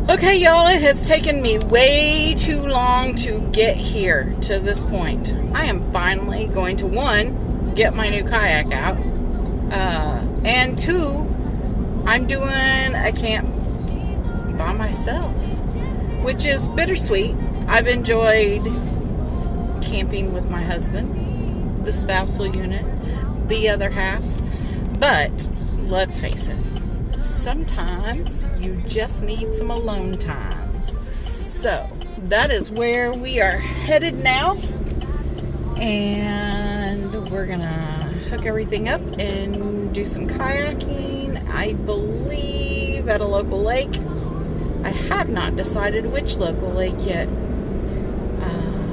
Okay, y'all, it has taken me way too long to get here to this point. I am finally going to, one, get my new kayak out, and two, I'm doing a camp by myself, which is bittersweet. I've enjoyed camping with my husband, the spousal unit, the other half, but let's face it, sometimes you just need some alone times. So that is where we are headed now, and we're gonna hook everything up and do some kayaking, I believe at a local lake. I have not decided which local lake yet.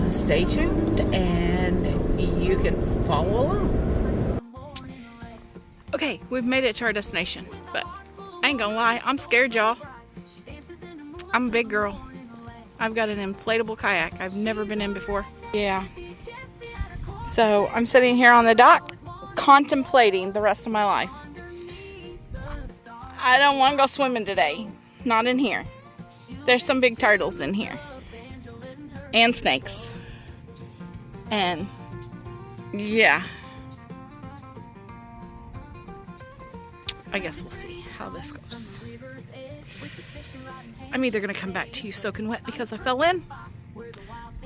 Stay tuned and you can follow along. Okay, we've made it to our destination, but I ain't gonna lie, I'm scared, y'all. I'm a big girl. I've got an inflatable kayak I've never been in before. Yeah. So I'm sitting here on the dock contemplating the rest of my life. I don't want to go swimming today. Not in here. There's some big turtles in here. And snakes. And yeah. I guess we'll see how this goes. I'm either going to come back to you soaking wet because I fell in,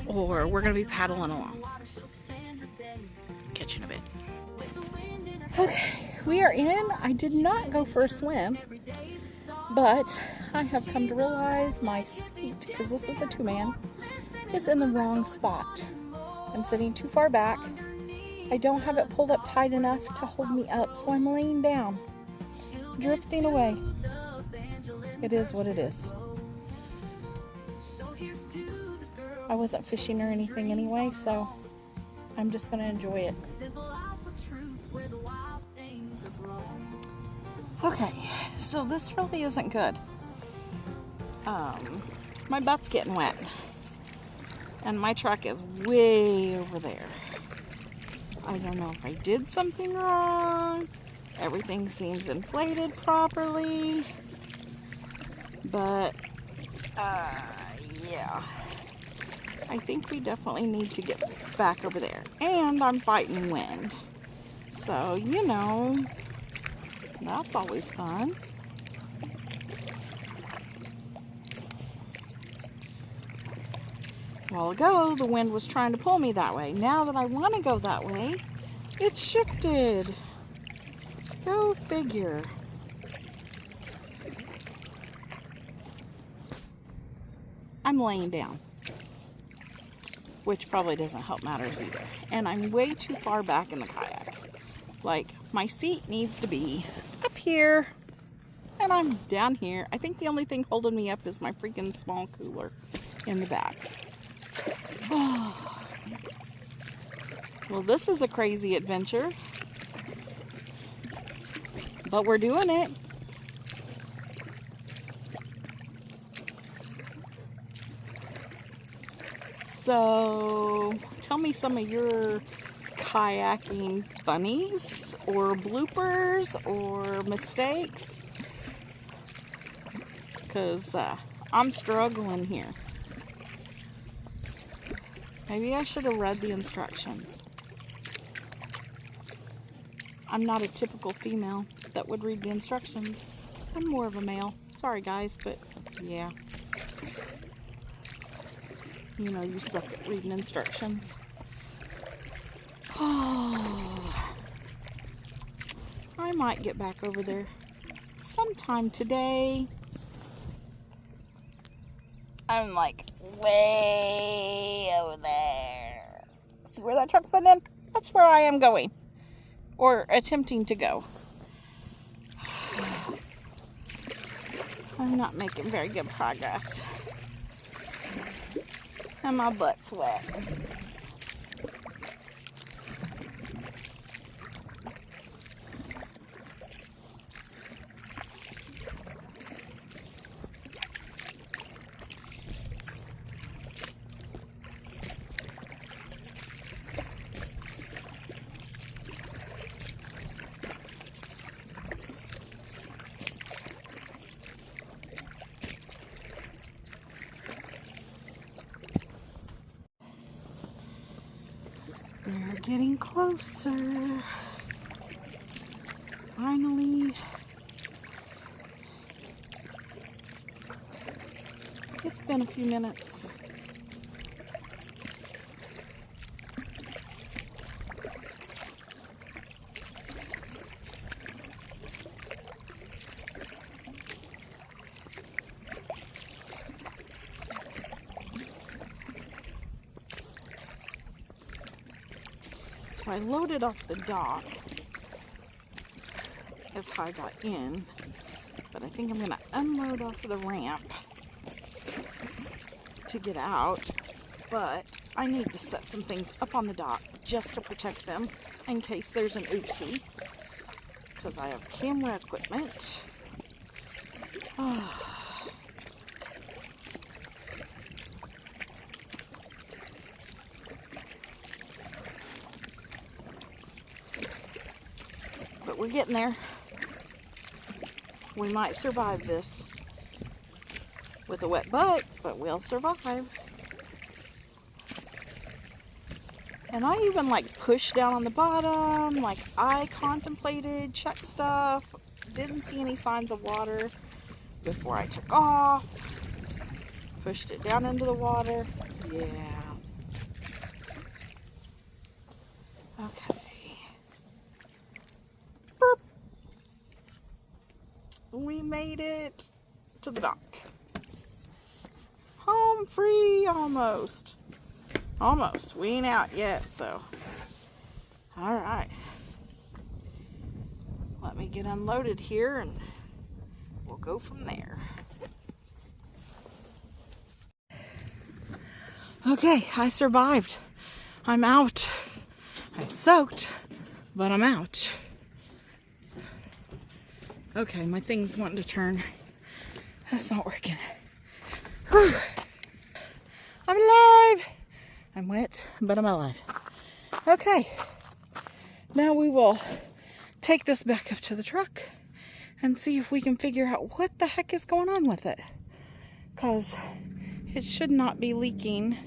or we're going to be paddling along. Catch you in a bit. Okay, we are in. I did not go for a swim, but I have come to realize my seat, because this is a two-man, is in the wrong spot. I'm sitting too far back. I don't have it pulled up tight enough to hold me up, so I'm laying down, drifting away. It is what it is. I wasn't fishing or anything anyway, so I'm just going to enjoy it. Okay, so this really isn't good. My butt's getting wet, and my truck is way over there. I don't know if I did something wrong. Everything seems inflated properly, but yeah, I think we definitely need to get back over there. And I'm fighting wind, so you know, that's always fun. A while ago, the wind was trying to pull me that way. Now that I want to go that way, it's shifted. Go figure. I'm laying down, which probably doesn't help matters either. And I'm way too far back in the kayak. Like, my seat needs to be up here, and I'm down here. I think the only thing holding me up is my freaking small cooler in the back. Well, this is a crazy adventure, but we're doing it. So, tell me some of your kayaking funnies or bloopers or mistakes, because I'm struggling here. Maybe I should have read the instructions. I'm not a typical female that would read the instructions. I'm more of a male. Sorry guys, but yeah. You know, you suck at reading instructions. Oh, I might get back over there sometime today. I'm like way over there. See where that truck's putting in? That's where I am going, or attempting to go. I'm not making very good progress, and my butt's wet. We're getting closer. Finally. It's been a few minutes. So I loaded off the dock as I got in, but I think I'm going to unload off of the ramp to get out, but I need to set some things up on the dock just to protect them in case there's an oopsie, because I have camera equipment. But we're getting there. We might survive this with a wet butt, but we'll survive. And I even like pushed down on the bottom, like I contemplated, checked stuff, didn't see any signs of water before I took off. Pushed it down into the water. Yeah. Okay. Burp. We made it to the dock. Home free almost. Almost. We ain't out yet, so. Alright. Let me get unloaded here and we'll go from there. Okay, I survived. I'm out. I'm soaked, but I'm out. Okay, my thing's wanting to turn. That's not working. Whew. I'm alive. I'm wet, but I'm alive. Okay. Now we will take this back up to the truck and see if we can figure out what the heck is going on with it. Because it should not be leaking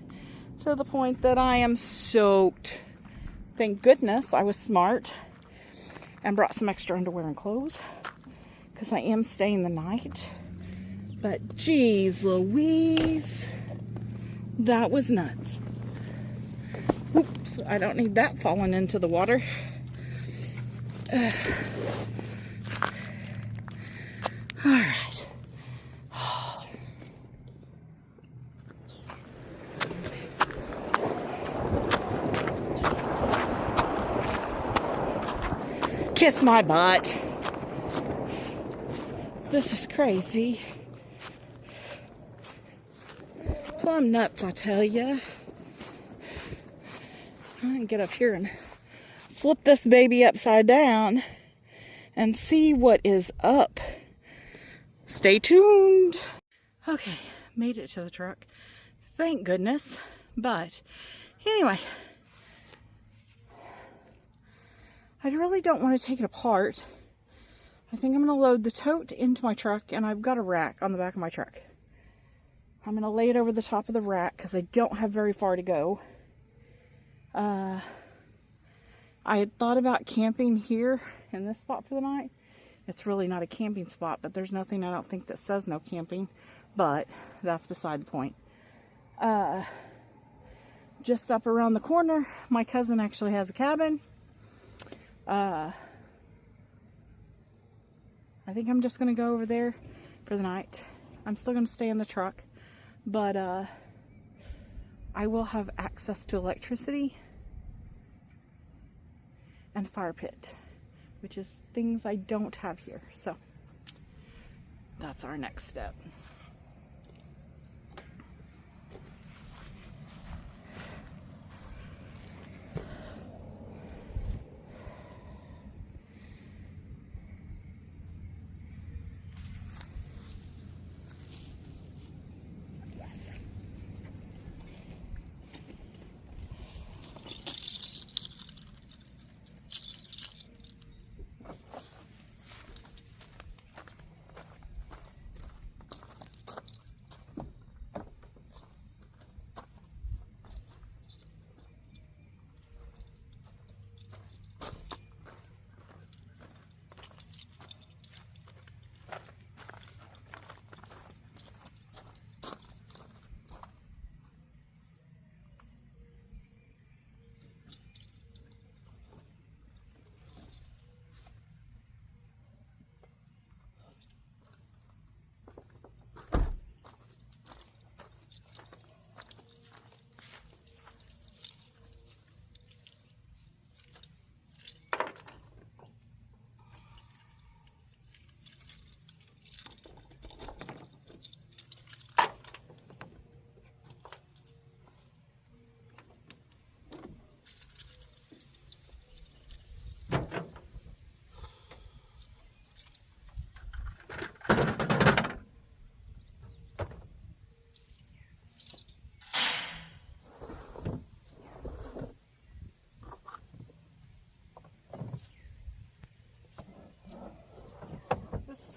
to the point that I am soaked. Thank goodness I was smart and brought some extra underwear and clothes because I am staying the night. But geez Louise, that was nuts. Oops, I don't need that falling into the water. All right. Kiss my butt. This is crazy. Plumb nuts, I tell ya. I can get up here and flip this baby upside down and see what is up. Stay tuned. Okay, made it to the truck. Thank goodness. But anyway, I really don't want to take it apart. I think I'm going to load the tote into my truck, and I've got a rack on the back of my truck. I'm going to lay it over the top of the rack because I don't have very far to go. I had thought about camping here in this spot for the night. It's really not a camping spot, but there's nothing I don't think that says no camping, but that's beside the point. Just up around the corner, my cousin actually has a cabin. I think I'm just going to go over there for the night. I'm still going to stay in the truck, but I will have access to electricity and fire pit, which is things I don't have here. So that's our next step.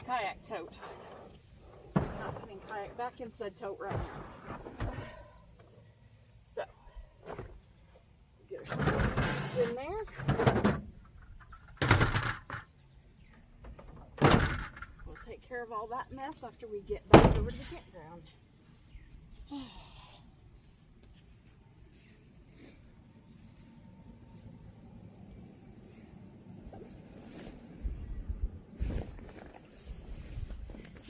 kayak tote. I'm not putting kayak back in said tote right now. So, get her in there. We'll take care of all that mess after we get back over to the campground.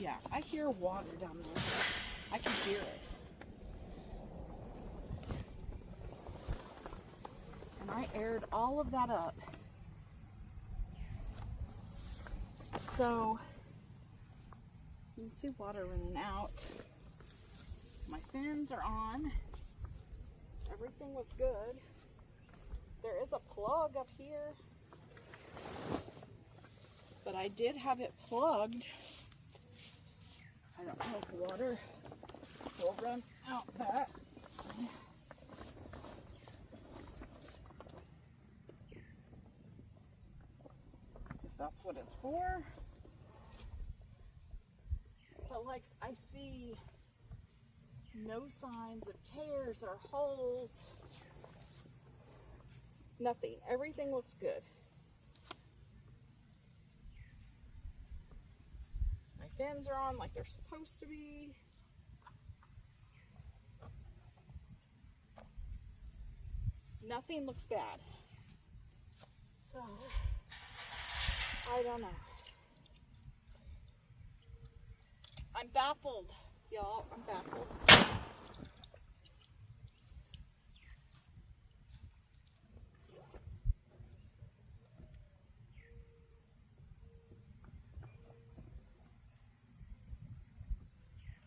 Yeah, I hear water down there. I can hear it. And I aired all of that up. So, you can see water running out. My fins are on. Everything was good. There is a plug up here. But I did have it plugged. I don't know if water will run out that. If that's what it's for. But like, I see no signs of tears or holes. Nothing. Everything looks good. Fins are on like they're supposed to be. Nothing looks bad. So, I don't know. I'm baffled, y'all. I'm baffled.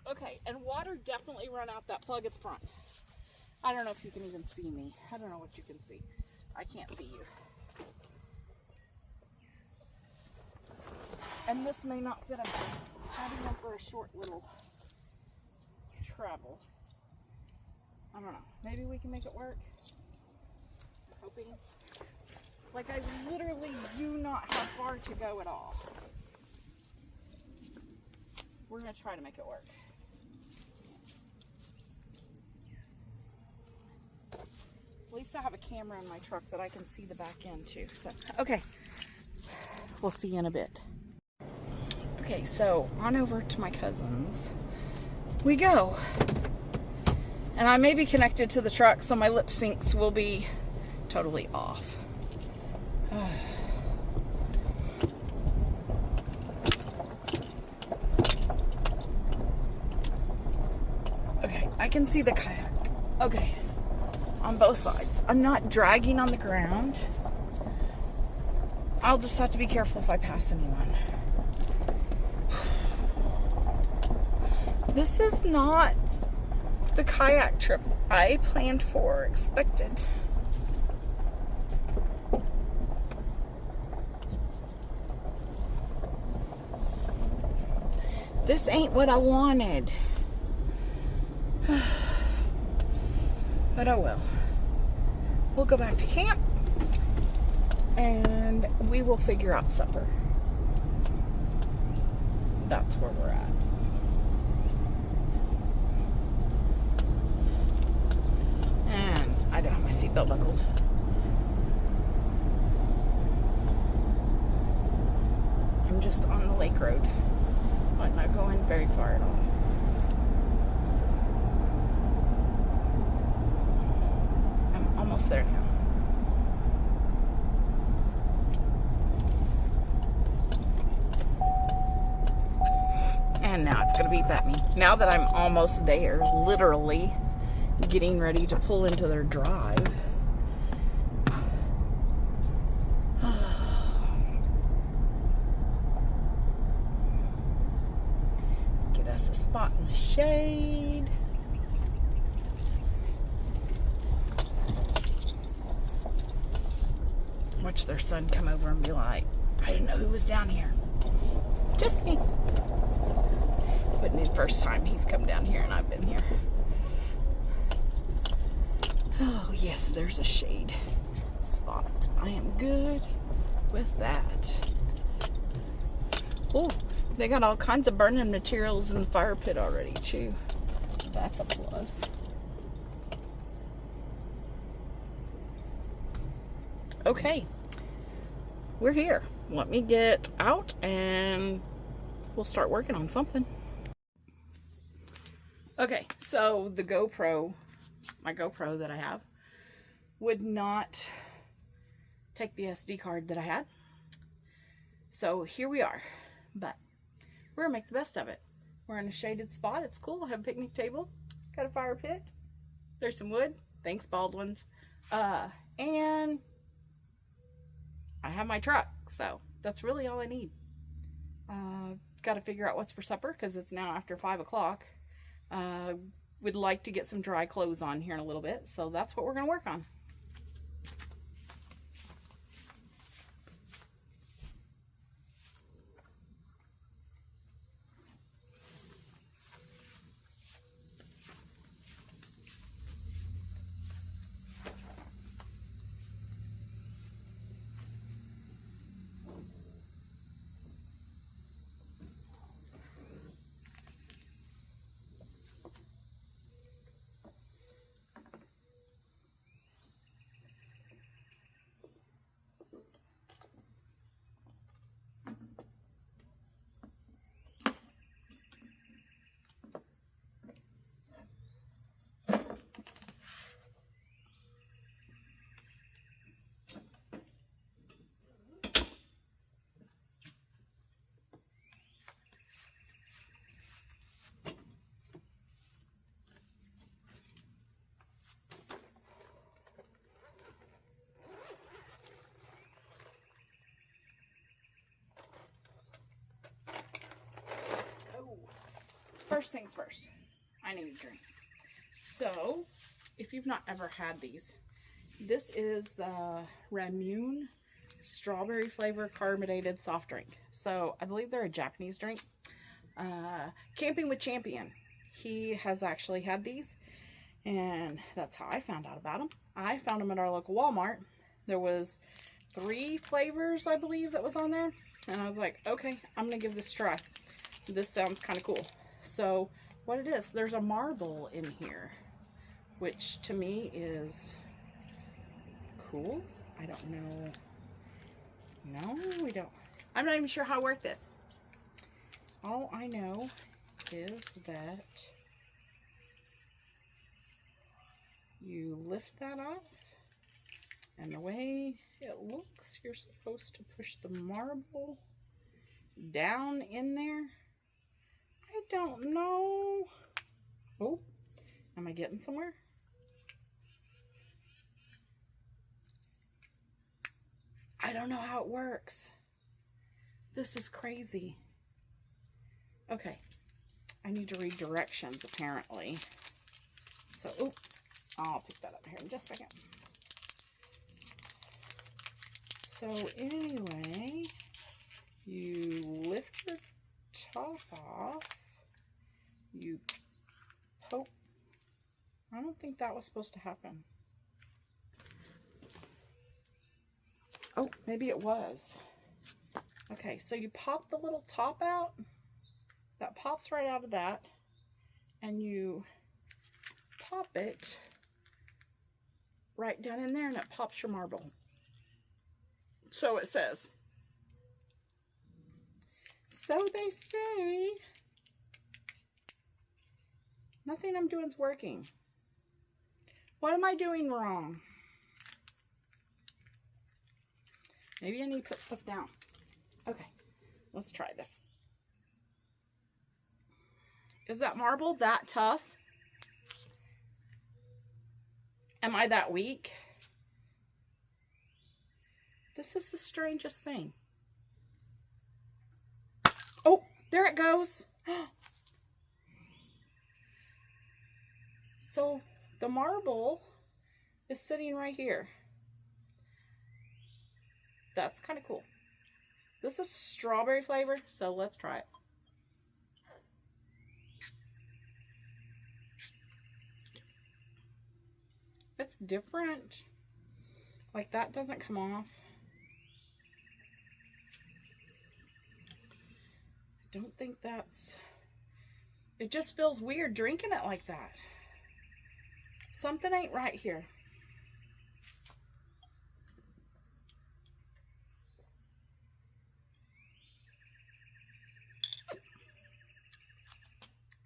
Okay, and water definitely run out that plug at the front. I don't know if you can even see me. I don't know what you can see. I can't see you. And this may not fit a not even for a short little travel. I don't know. Maybe we can make it work. I'm hoping. Like, I literally do not have far to go at all. We're going to try to make it work. At least I have a camera in my truck that I can see the back end too. So, okay, we'll see you in a bit. Okay, so on over to my cousin's we go. And I may be connected to the truck, so my lip syncs will be totally off. Okay, I can see the kayak. Okay. On both sides. I'm not dragging on the ground. I'll just have to be careful if I pass anyone. This is not the kayak trip I planned for, expected. This ain't what I wanted. But oh well. We'll go back to camp and we will figure out supper. That's where we're at. And I don't have my seatbelt buckled. I'm just on the lake road. I'm not going very far at all. Almost there now. And now it's going to beep at me. Now that I'm almost there, literally getting ready to pull into their drive. Get us a spot in the shade. Watch their son come over and be like, I didn't know who was down here. Just me. But the first time he's come down here and I've been here. Oh yes, there's a shade spot. I am good with that. Oh, They got all kinds of burning materials in the fire pit already, too. That's a plus. Okay. We're here. Let me get out and we'll start working on something. Okay, so the GoPro, my GoPro that I have, would not take the SD card that I had. So here we are. But we're gonna make the best of it. We're in a shaded spot. It's cool. I have a picnic table. Got a fire pit. There's some wood. Thanks, Baldwin's. And I have my truck. So that's really all I need. Got to figure out what's for supper because it's now after 5 o'clock. Would like to get some dry clothes on here in a little bit. So that's what we're going to work on. First things first, I need a drink. So, if you've not ever had these, this is the Ramune strawberry flavor carbonated soft drink. So, I believe they're a Japanese drink. Camping with Champion, he has actually had these, and that's how I found out about them. I found them at our local Walmart. There was 3 flavors, I believe, that was on there, and I was like, okay, I'm gonna give this a try. This sounds kind of cool. So what it is, there's a marble in here, which to me is cool. I don't know. No, we don't. I'm not even sure how to work this. All I know is that you lift that off, and the way it looks, you're supposed to push the marble down in there. I don't know. Oh, am I getting somewhere? I don't know how it works. This is crazy. Okay, I need to read directions apparently. So, oh, I'll pick that up here in just a second. So anyway, you lift your top off. You poke. I don't think that was supposed to happen. Oh, maybe it was. Okay, so you pop the little top out. That pops right out of that. And you pop it right down in there and it pops your marble. So it says. So they say. Nothing I'm doing is working. What am I doing wrong? Maybe I need to put stuff down. Okay, let's try this. Is that marble that tough? Am I that weak? This is the strangest thing. Oh, there it goes. So the marble is sitting right here. That's kind of cool. This is strawberry flavor, so let's try it. It's different. Like that doesn't come off. don't think that's... It just feels weird drinking it like that. Something ain't right here.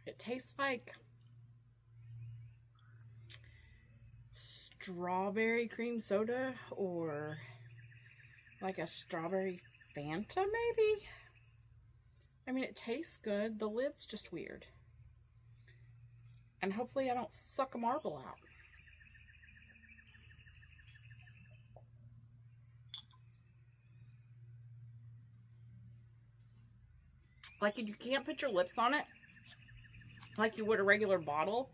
It tastes like strawberry cream soda or like a strawberry Fanta maybe? I mean, it tastes good. The lid's just weird. And hopefully I don't suck a marble out. Like, you can't put your lips on it like you would a regular bottle.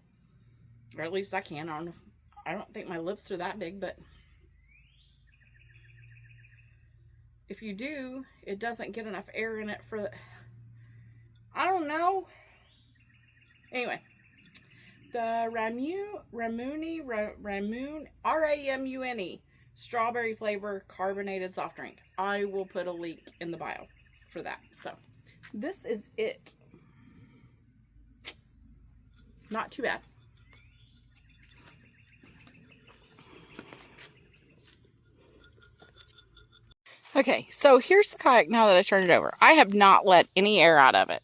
Or at least I can. I don't think my lips are that big, but if you do, it doesn't get enough air in it for the... I don't know. Anyway, the Ramune, R-A-M-U-N-E, strawberry flavor carbonated soft drink. I will put a link in the bio for that. So, this is it. Not too bad. Okay, so here's the kayak now that I turned it over. I have not let any air out of it.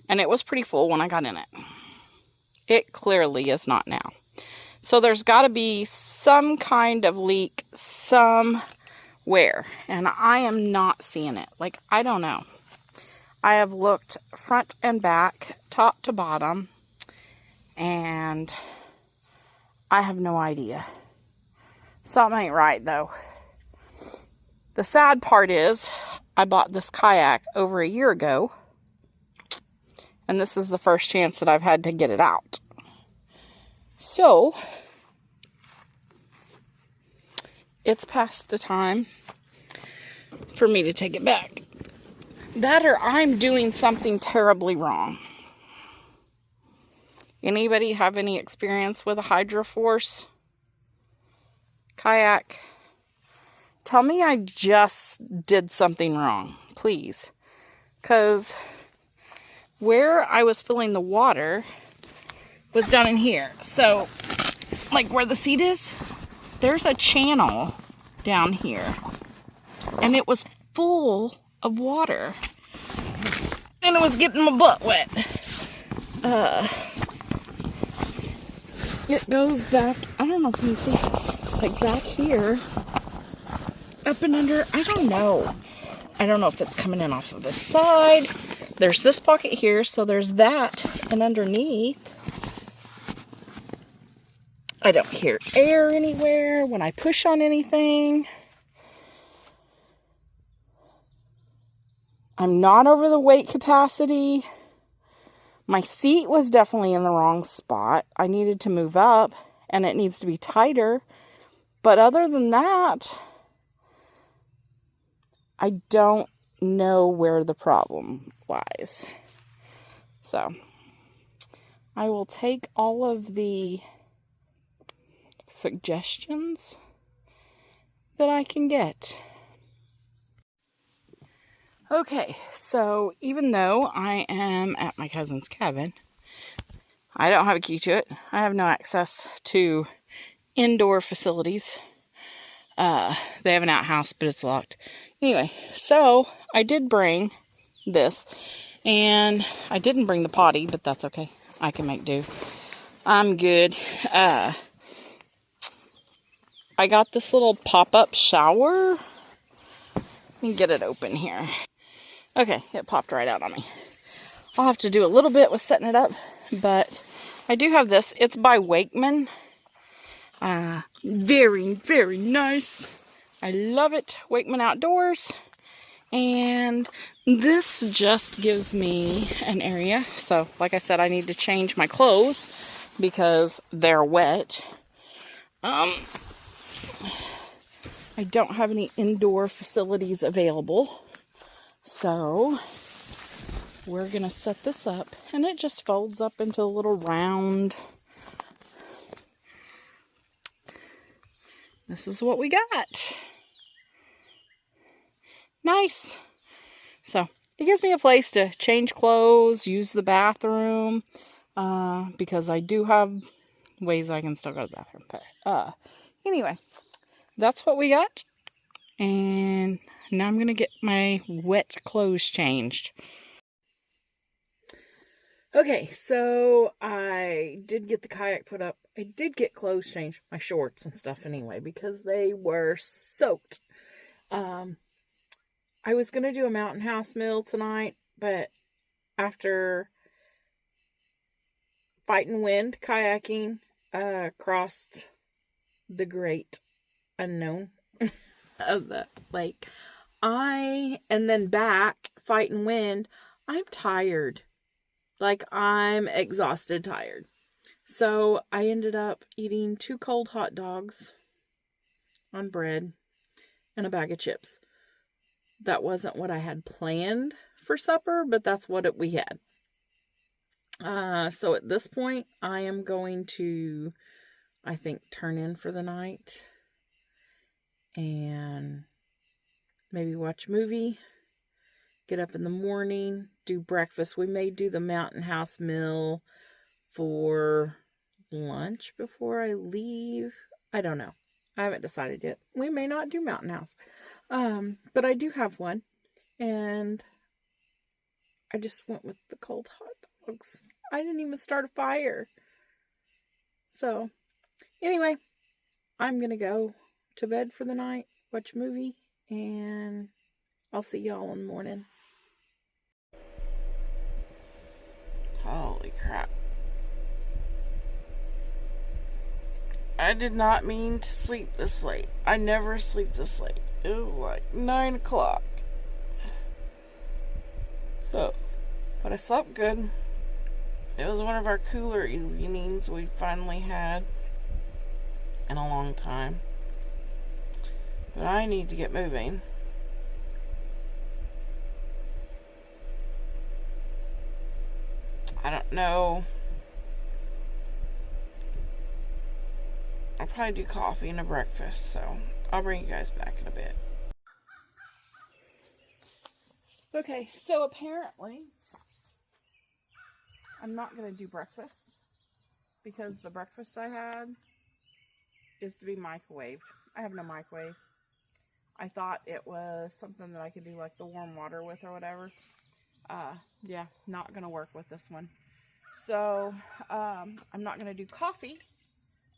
And it was pretty full when I got in it. It clearly is not now. So there's got to be some kind of leak somewhere. And I am not seeing it. Like, I don't know. I have looked front and back, top to bottom. And I have no idea. Something ain't right, though. The sad part is, I bought this kayak over a year ago. And this is the first chance that I've had to get it out. So, it's past the time for me to take it back. That or I'm doing something terribly wrong. Anybody have any experience with a Hydroforce kayak? Tell me I just did something wrong, please. Because where I was filling the water was down in here. So, like where the seat is, there's a channel down here. And it was full of water. And it was getting my butt wet. It goes back, I don't know if you can see, like back here. Up and under, I don't know. I don't know if it's coming in off of the side. There's this pocket here, so there's that. And underneath, I don't hear air anywhere when I push on anything. I'm not over the weight capacity. My seat was definitely in the wrong spot. I needed to move up, and it needs to be tighter. But other than that, I don't know where the problem lies. So, I will take all of the suggestions that I can get. Okay, so even though I am at my cousin's cabin, I don't have a key to it. I have no access to indoor facilities. They have an outhouse, but it's locked. Anyway, so I did bring this, and I didn't bring the potty, but that's okay. I can make do. I'm good. I got this little pop-up shower. Let me get it open here. Okay, it popped right out on me. I'll have to do a little bit with setting it up, but I do have this. It's by Wakeman. Very, very nice. I love it. Wakeman Outdoors. And this just gives me an area. So, like I said, I need to change my clothes because they're wet. I don't have any indoor facilities available. So, we're going to set this up. And it just folds up into a little round. This is what we got. Nice. So, it gives me a place to change clothes, use the bathroom, because I do have ways I can still go to the bathroom. But anyway, that's what we got. And now I'm going to get my wet clothes changed. Okay, so I did get the kayak put up. I did get clothes changed, my shorts and stuff anyway, because they were soaked. I was going to do a mountain house meal tonight, but after fighting wind, kayaking, crossed the great unknown of the lake, and then back, fighting wind, I'm tired. Like, I'm exhausted, tired. So I ended up eating 2 cold hot dogs on bread and a bag of chips. That wasn't what I had planned for supper, but that's what we had. So at this point, I am going to, I think, turn in for the night and maybe watch a movie, get up in the morning, do breakfast. We may do the mountain house meal for lunch before I leave. I don't know. I haven't decided yet. We may not do mountain house. But I do have one, and I just went with the cold hot dogs. I didn't even start a fire. So, anyway, I'm going to go to bed for the night, watch a movie, and I'll see y'all in the morning. Holy crap. I did not mean to sleep this late. I never sleep this late. It was like 9 o'clock. So, but I slept good. It was one of our cooler evenings we finally had in a long time. But I need to get moving. I don't know. I'll probably do coffee and a breakfast, so I'll bring you guys back in a bit. Okay, so apparently I'm not going to do breakfast because the breakfast I had is to be microwaved. I have no microwave. I thought it was something that I could do like the warm water with or whatever. Yeah, not going to work with this one. So, I'm not going to do coffee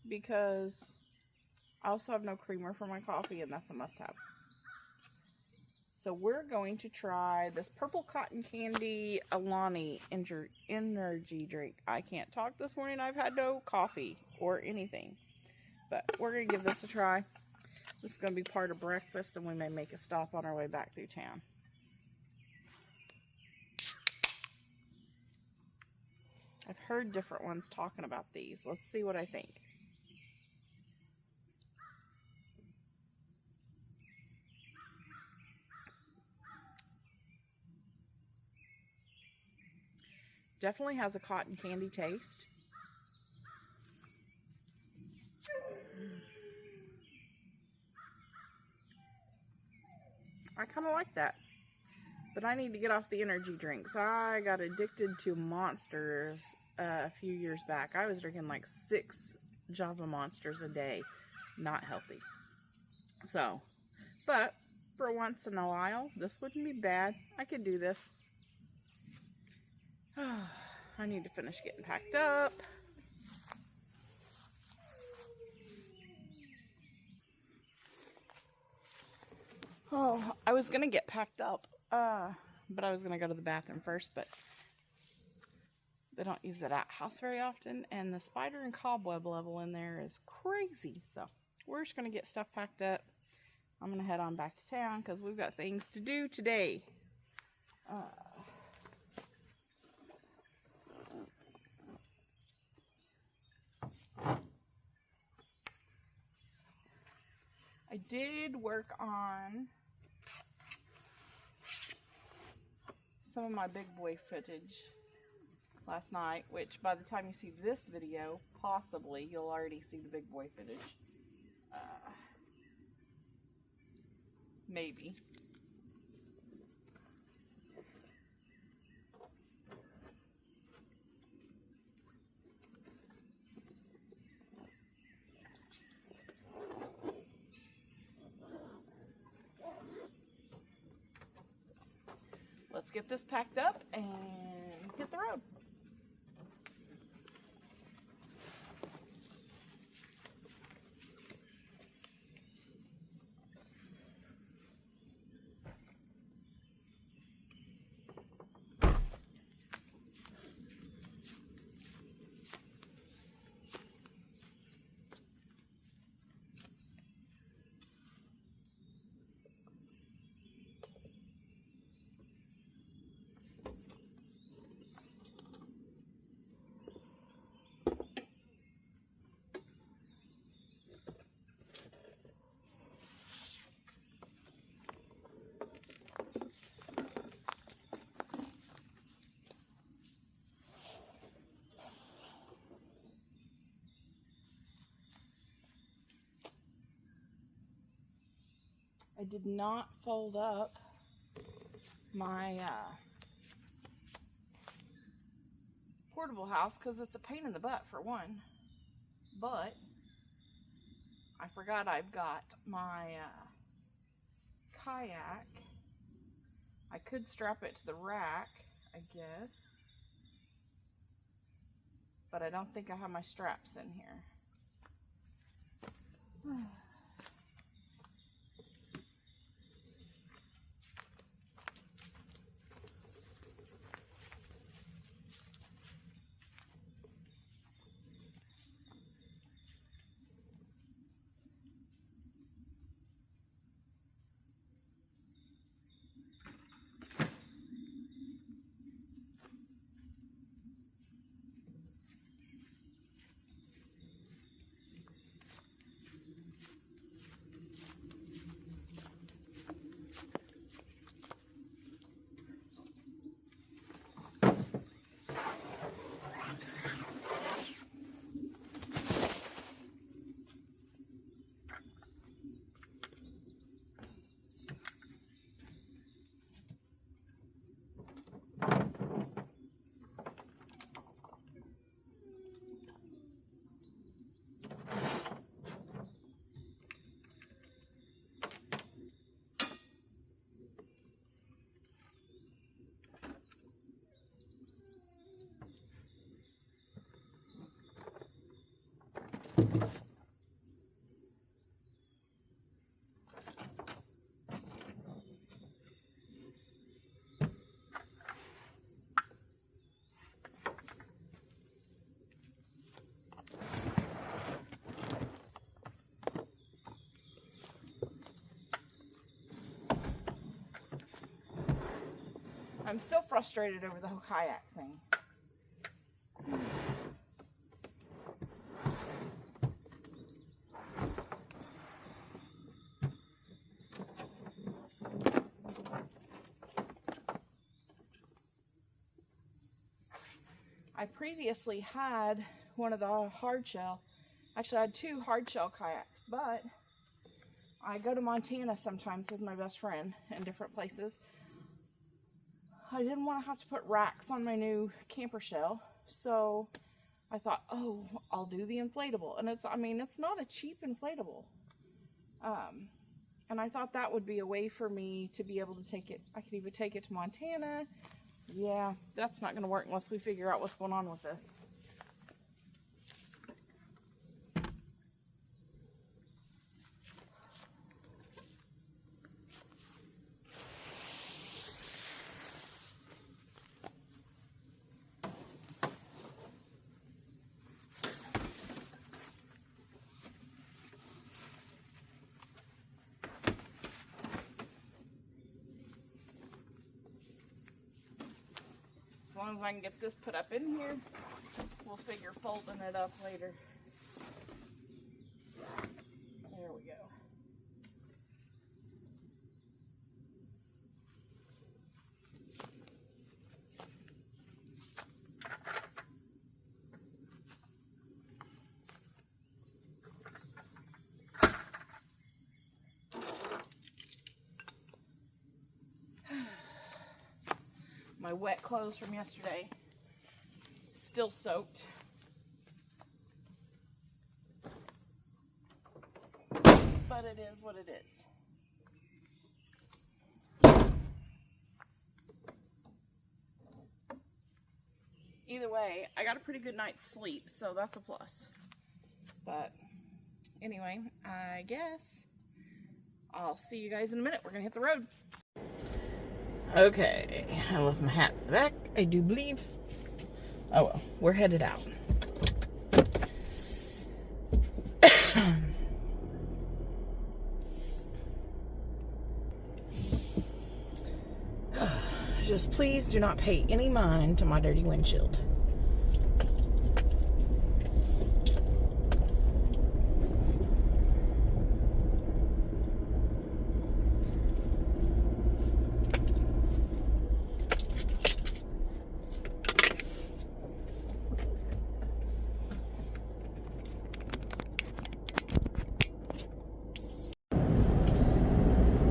because I also have no creamer for my coffee, and that's a must-have. So we're going to try this purple cotton candy Alani energy drink. I can't talk this morning. I've had no coffee or anything. But we're going to give this a try. This is going to be part of breakfast, and we may make a stop on our way back through town. I've heard different ones talking about these. Let's see what I think. Definitely has a cotton candy taste. I kind of like that. But I need to get off the energy drinks. I got addicted to Monsters a few years back. I was drinking like 6 Java Monsters a day. Not healthy. So, but for once in a while, this wouldn't be bad. I could do this. I need to finish getting packed up. Oh, I was going to get packed up, but I was going to go to the bathroom first, but they don't use it at house very often, and the spider and cobweb level in there is crazy. So we're just going to get stuff packed up. I'm going to head on back to town because we've got things to do today. I did work on some of my big boy footage last night, which by the time you see this video, possibly you'll already see the big boy footage. Maybe. get this packed up and hit the road. I did not fold up my portable house because it's a pain in the butt for one, but I forgot I've got my kayak. I could strap it to the rack, I guess, but I don't think I have my straps in here. I'm still frustrated over the whole kayak thing. I previously had one of the hard shell, actually I had two hard shell kayaks, but I go to Montana sometimes with my best friend in different places. I didn't want to have to put racks on my new camper shell, so I thought, oh, I'll do the inflatable. And it's not a cheap inflatable. And I thought that would be a way for me to be able to take it. I could even take it to Montana. Yeah, that's not going to work unless we figure out what's going on with this. As long as I can get this put up in here, we'll figure folding it up later. There we go. My wet clothes from yesterday, still soaked. But it is what it is. either way, I got a pretty good night's sleep, so that's a plus. But anyway, I guess I'll see you guys in a minute. We're gonna hit the road. Okay, I left my hat at the back, I do believe. Oh well, we're headed out. Just please do not pay any mind to my dirty windshield.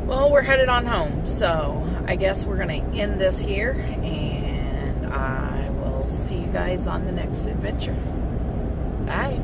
Well, we're headed on home, so I guess we're going to end this here, and I will see you guys on the next adventure. Bye.